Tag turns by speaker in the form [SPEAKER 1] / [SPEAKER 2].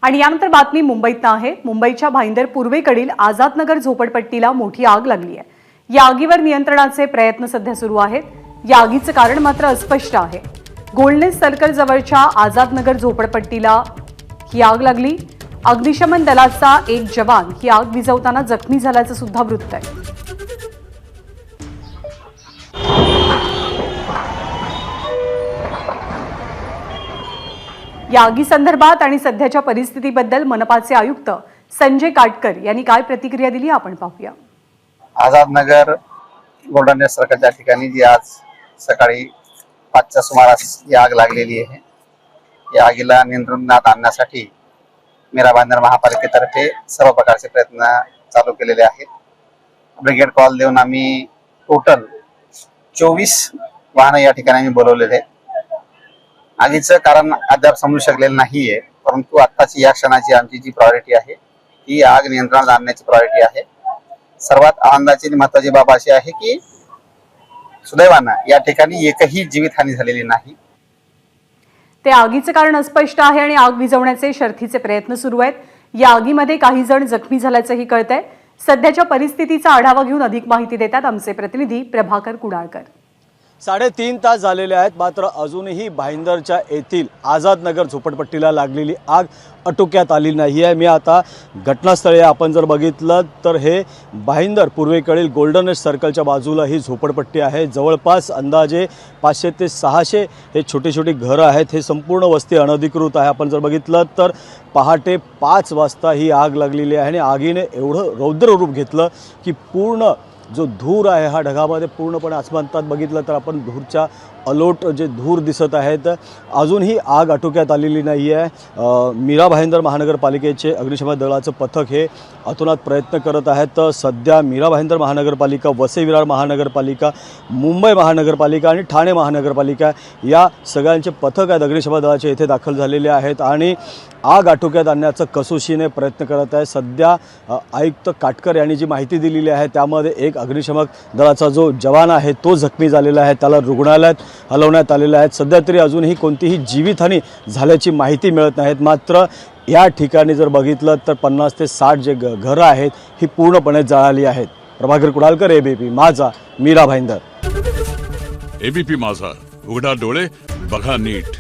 [SPEAKER 1] आणि यानंतर बातमी मुंबईत आहे। मुंबईच्या भाईंदर पूर्वेकडील आझादनगर झोपडपट्टीला मोठी आग लागली आहे। या आगीवर नियंत्रणाचे प्रयत्न सध्या सुरू आहेत। या आगीचे कारण मात्र अस्पष्ट आहे। गोल्डन सर्कल जवळच्या आझादनगर झोपडपट्टीला ही आग लागली। अग्निशमन दलाचा एक जवान ही आग विझवताना जखमी झाल्याचं सुद्धा वृत्त आहे। या आगी संदर्भात आणि सध्याच्या परिस्थितीबद्दल मनपाचे आयुक्त संजय काटकर यांनी काय प्रतिक्रिया दिली आपण पाहूया।
[SPEAKER 2] आझादनगर गोल्डन सर्कलच्या ठिकाणी जी आज सकाळी 5च्या सुमारास ही आग लागलेली आहे। या आगीला नियंत्रणात आणण्यासाठी मीरा भाईंदर महापालिकेतर्फे सर्व प्रकारचे प्रयत्न चालू केलेले आहेत। ब्रिगेड कॉल देऊन आम्ही टोटल 24 वाहन या ठिकाणी बोलवलेले आहेत। आगीचं कारण अद्याप समजू शकलेलं नाहीये, परंतु आत्ताची या क्षणाची आमची जी प्रायोरिटी आहे ती आग नियंत्रणात आणण्याची प्रायोरिटी आहे। सर्वात आनंदाची आणि महत्त्वाची बाब अशी आहे की सुदैवानं या ठिकाणी एकही जीवितहानी झालेली नाही।
[SPEAKER 1] ते आगीचे कारण अस्पष्ट आहे आणि आग विझवण्याचे शर्थीचे प्रयत्न सुरू आहेत। या आगीमध्ये काही जण जखमी झाल्याचंही कळतंय। सध्याच्या परिस्थितीचा आढावा घेऊन अधिक माहिती देतात आमचे प्रतिनिधी प्रभाकर कुडाळकर।
[SPEAKER 3] 3.5 तास झालेले आहेत, मात्र अजूनही भाईंदरच्या येथील आझादनगर झोपडपट्टीला लागलेली आग आटोक्यात आली नाही आहे। मी आता घटनास्थळी आपण जर बघितलं तर हे भाईंदर पूर्वेकडील गोल्डन सर्कलच्या बाजूला ही झोपडपट्टी आहे। जवळपास अंदाजे 500 ते 600 हे छोटी छोटी घरं आहेत। हे संपूर्ण वस्ती अनधिकृत आहे। आपण जर बघितलं तर पहाटे 5 वाजता ही आग लागलेली आहे आणि आगीने एवढं रौद्र रूप घेतलं की पूर्ण जो धूर आहे हा ढगामध्ये पूर्णपणे आसमानात बघितलं तर आपण धूरच्या अलोट जे धूर दिसत आहेत। अजूनही आग आटोक्यात आलेली नाही आहे। मीरा भाईंदर महानगरपालिकेचे अग्निशमन दलाचं पथक हे अतोनात प्रयत्न करत आहेत। सध्या मीरा भाईंदर महानगरपालिका, वसई विरार महानगरपालिका, मुंबई महानगरपालिका आणि ठाणे महानगरपालिका या सगळ्यांचे पथक आहेत अग्निशमन दलाचे इथे दाखल झालेले आहेत आणि आग आटोक्यात आणण्याचा कसोशीने प्रयत्न करत आहे। सध्या आयुक्त काटकर यांनी जी माहिती दिलेली आहे त्यामध्ये एक अग्निशमन दलाचा जो जवान आहे तो जखमी झालेला आहे, त्याला रुग्णालयात हलवण्यात आलेलं आहे। सध्या तरी अजूनही कोणतीही जीवितहानी झाल्याची माहिती मिळत नाहीत। मात्र या ठिकाणी जर बघितलं तर 50 ते 60 जे घरं आहेत ही पूर्णपणे जळाली आहेत। प्रभाकर कुडाळकर, एबीपी माझा, मीरा भाईंदर।
[SPEAKER 4] एबीपी माझा, उघडा डोळे बघा नीट।